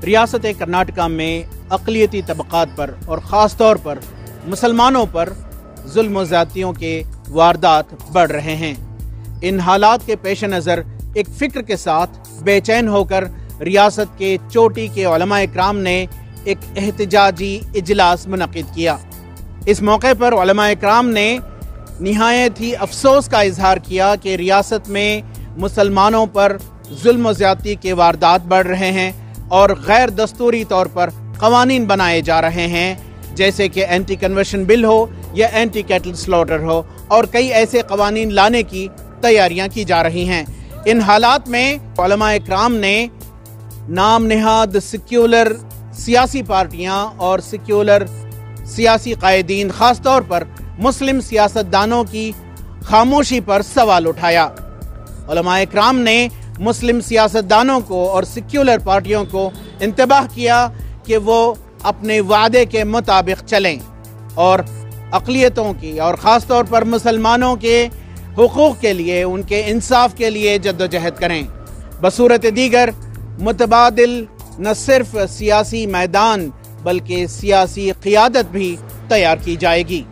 ریاست کرناٹکا میں اقلیتی طبقات پر اور خاص طور پر مسلمانوں پر ظلم و زیادتیوں کے واردات بڑھ رہے ہیں۔ ان حالات کے پیش نظر ایک فکر کے ساتھ بے چین ہو کر ریاست کے چوٹی کے علماء اکرام نے ایک احتجاجی اجلاس منعقد کیا۔ اس موقع پر علماء اکرام نے نہایت ہی افسوس کا اظہار کیا کہ ریاست میں مسلمانوں پر ظلم و زیادتی کے واردات بڑھ رہے ہیں اور غیر دستوری طور پر قوانین بنائے جا رہے ہیں، جیسے کہ اینٹی کنورشن بل ہو یا اینٹی کیٹل سلوٹر ہو، اور کئی ایسے قوانین لانے کی تیاریاں کی جا رہی ہیں۔ ان حالات میں علماء اکرام نے نام نہاد سیکولر سیاسی پارٹیاں اور سیکولر سیاسی قائدین، خاص طور پر مسلم سیاستدانوں کی خاموشی پر سوال اٹھایا۔ علماء اکرام نے مسلم سیاستدانوں کو اور سیکولر پارٹیوں کو انتباہ کیا کہ وہ اپنے وعدے کے مطابق چلیں اور اقلیتوں کی اور خاص طور پر مسلمانوں کے حقوق کے لیے، ان کے انصاف کے لیے جدوجہد کریں۔ بصورت دیگر متبادل نہ صرف سیاسی میدان بلکہ سیاسی قیادت بھی تیار کی جائے گی۔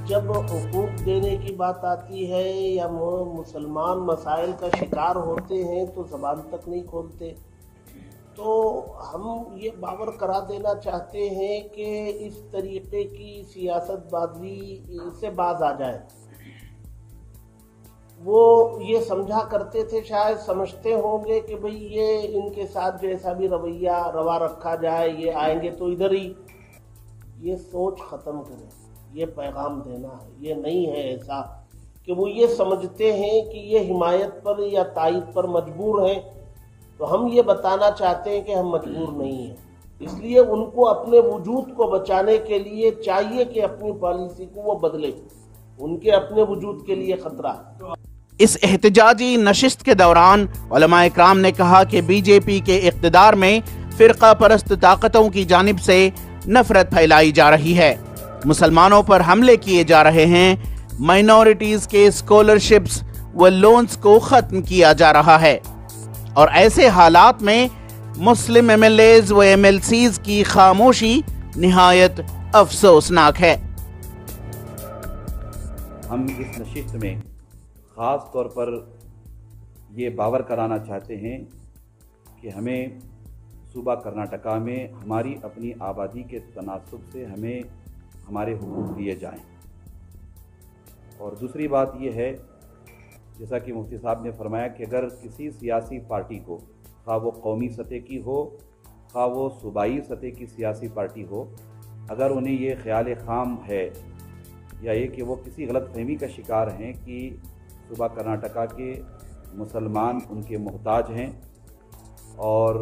جب حقوق دینے کی بات آتی ہے یا مسلمان مسائل کا شکار ہوتے ہیں تو زبان تک نہیں کھولتے، تو ہم یہ باور کرا دینا چاہتے ہیں کہ اس طریقے کی سیاست بازی سے باز آ جائے۔ وہ یہ سمجھا کرتے تھے، شاید سمجھتے ہوں گے کہ بھئی یہ ان کے ساتھ جیسا بھی رویہ روا رکھا جائے، یہ آئیں گے تو ادھر ہی۔ یہ سوچ ختم کریں، یہ پیغام دینا ہے۔ یہ نہیں ہے ایسا کہ وہ یہ سمجھتے ہیں کہ یہ حمایت پر یا تائید پر مجبور ہیں، تو ہم یہ بتانا چاہتے ہیں کہ ہم مجبور نہیں ہیں۔ اس لیے ان کو اپنے وجود کو بچانے کے لیے چاہیے کہ اپنی پالیسی کو وہ بدلے، ان کے اپنے وجود کے لیے خطرہ ہے۔ اس احتجاجی نشست کے دوران علماء اکرام نے کہا کہ بی جے پی کے اقتدار میں فرقہ پرست طاقتوں کی جانب سے نفرت پھیلائی جا رہی ہے، مسلمانوں پر حملے کیے جا رہے ہیں، مائنورٹیز کے اسکالرشپس و لونز کو ختم کیا جا رہا ہے، اور ایسے حالات میں مسلم ایم ایل ایز و ایم ایل سیز کی خاموشی نہایت افسوسناک ہے۔ ہم اس نشست میں خاص طور پر یہ باور کرانا چاہتے ہیں کہ ہمیں صوبہ کرناٹکا میں ہماری اپنی آبادی کے تناسب سے ہمیں ہمارے حقوق دیے جائیں، اور دوسری بات یہ ہے، جیسا کہ مفتی صاحب نے فرمایا کہ اگر کسی سیاسی پارٹی کو، خواہ وہ قومی سطح کی ہو خواہ وہ صوبائی سطح کی سیاسی پارٹی ہو، اگر انہیں یہ خیال خام ہے یا یہ کہ وہ کسی غلط فہمی کا شکار ہیں کہ صوبہ کرناٹکا کے مسلمان ان کے محتاج ہیں اور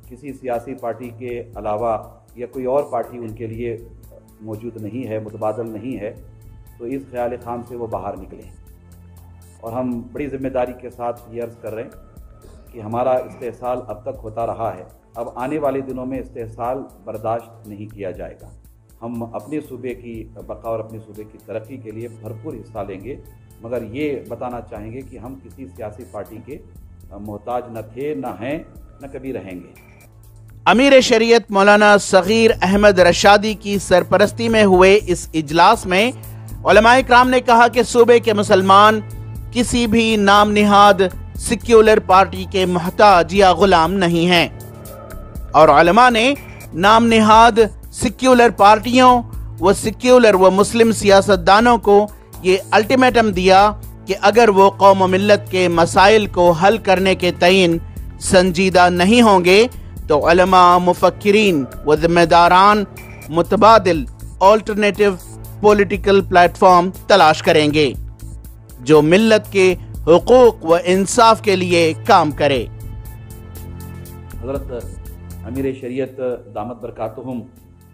کسی سیاسی پارٹی کے علاوہ یا کوئی اور پارٹی ان کے لیے موجود نہیں ہے، متبادل نہیں ہے، تو اس خیال خام سے وہ باہر نکلیں۔ اور ہم بڑی ذمہ داری کے ساتھ یہ عرض کر رہے ہیں کہ ہمارا استحصال اب تک ہوتا رہا ہے، اب آنے والے دنوں میں استحصال برداشت نہیں کیا جائے گا۔ ہم اپنے صوبے کی بقا اور اپنے صوبے کی ترقی کے لیے بھرپور حصہ لیں گے، مگر یہ بتانا چاہیں گے کہ ہم کسی سیاسی پارٹی کے محتاج نہ تھے، نہ ہیں، نہ کبھی رہیں گے۔ امیر شریعت مولانا صغیر احمد رشادی کی سرپرستی میں ہوئے اس اجلاس میں علماء اکرام نے کہا کہ صوبے کے مسلمان کسی بھی نام نہاد سیکولر پارٹی کے محتاج یا غلام نہیں ہیں، اور علماء نے نام نہاد سیکولر پارٹیوں و سیکولر و مسلم سیاستدانوں کو یہ الٹیمیٹم دیا کہ اگر وہ قوم و ملت کے مسائل کو حل کرنے کے تئیں سنجیدہ نہیں ہوں گے تو علماء، مفکرین و ذمہ داران متبادل آلٹرنیٹو پولیٹیکل پلیٹ فارم تلاش کریں گے جو ملت کے حقوق و انصاف کے لیے کام کرے۔ حضرت امیر شریعت دامت برکاتہم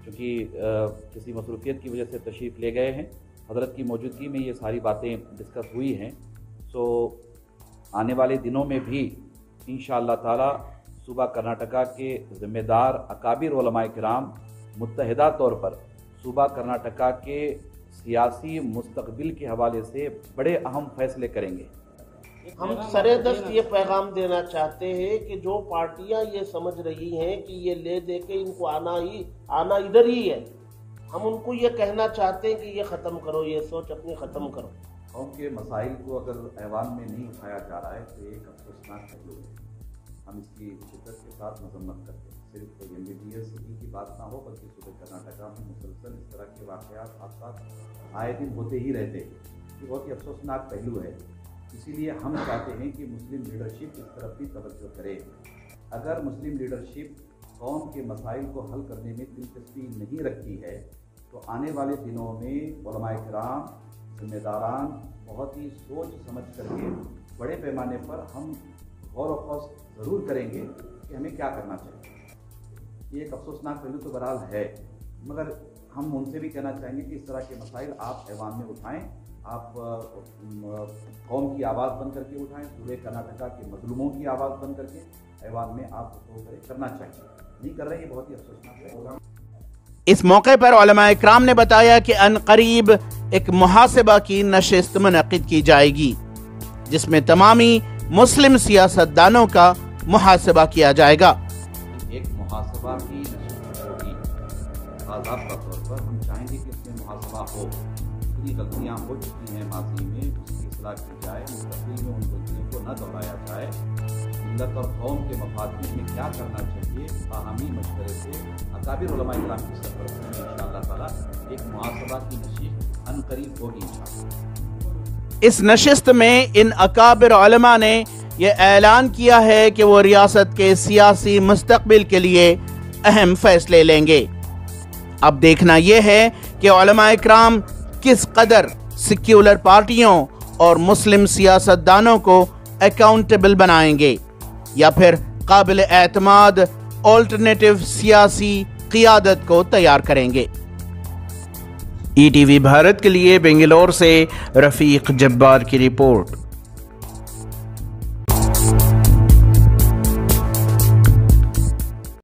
چونکہ کسی مصروفیت کی وجہ سے تشریف لے گئے ہیں، حضرت کی موجودگی میں یہ ساری باتیں ڈسکس ہوئی ہیں، سو آنے والے دنوں میں بھی انشاءاللہ تعالی صوبہ کرناٹکا کے ذمہ دار اکابر علماء کرام متحدہ طور پر صوبہ کرناٹکا کے سیاسی مستقبل کے حوالے سے بڑے اہم فیصلے کریں گے، ہم سرے دست یہ پیغام دینا چاہتے ہیں کہ جو پارٹیاں یہ سمجھ رہی ہیں کہ یہ لے دے کے ان کو آنا ادھر ہی ہے، ہم ان کو یہ کہنا چاہتے ہیں کہ یہ ختم کرو، یہ سوچ اپنی ختم کرو۔ قوم کے مسائل کو اگر ایوان میں نہیں اٹھایا جا رہا ہے تو ایک افسوسناک پہلو ہے، ہم اس کی شدت کے ساتھ مذمت کرتے ہیں۔ صرف MBBS کی بات نہ ہو بلکہ صوبے کرناٹکا میں مسلسل اس طرح کے واقعات ساتھ ساتھ آئے دن ہوتے ہی رہتے ہیں، یہ بہت ہی افسوسناک پہلو ہے۔ اسی لیے ہم چاہتے ہیں کہ مسلم لیڈرشپ اس طرف بھی توجہ کرے۔ اگر مسلم لیڈرشپ قوم کے مسائل کو حل کرنے میں دلچسپی نہیں رکھتی ہے تو آنے والے دنوں میں علماء کرام، ذمہ داران بہت ہی سوچ سمجھ کر کے بڑے پیمانے پر ہم غور و خوض ضرور کریں گے کہ ہمیں کیا کرنا چاہیے۔ یہ ایک افسوسناک پہلو تو بہرحال ہے، مگر ہم ان سے بھی کہنا چاہیں گے کہ اس طرح کے مسائل آپ ایوان میں اٹھائیں، آپ قوم کی آواز بن کر کے اٹھائیں، صوبے کرناٹکا کے مظلوموں کی آواز بن کر کے ایوان میں آپ کو کرنا چاہیے، نہیں کر رہے، یہ بہت ہی افسوسناک ہوگا۔ اس موقع پر علماء اکرام نے بتایا کہ ان قریب ایک محاسبہ کی نشست منعقد کی جائے گی جس میں تمامی مسلم سیاستدانوں کا محاسبہ کیا جائے گا۔ ایک محاسبہ کی نشست ہوگی، باضابطہ طور پر ہم چاہیں گے کہ اس میں محاسبہ ہو، کتنی غلطیاں ہو چکی ہیں ماضی میں اس کی اصلاح کی جائے، مستقبل میں ان غلطیوں کو نہ دہرایا جائے، ملت اور قوم کے مفاد میں ہمیں کیا کرنا چاہیے، باہمی مشورے سے اکابر علماء کرام کی سرپرستی میں انشاءاللہ تعالی ایک محاسبہ کی نشست عنقریب ہوگی انشاءاللہ۔ اس نشست میں ان اکابر علماء نے یہ اعلان کیا ہے کہ وہ ریاست کے سیاسی مستقبل کے لیے اہم فیصلے لیں گے۔ اب دیکھنا یہ ہے کہ علماء اکرام کس قدر سیکولر پارٹیوں اور مسلم سیاستدانوں کو اکاؤنٹیبل بنائیں گے یا پھر قابل اعتماد آلٹرنیٹو سیاسی قیادت کو تیار کریں گے۔ ETV بھارت کے لیے بنگلور سے رفیق جبار کی رپورٹ۔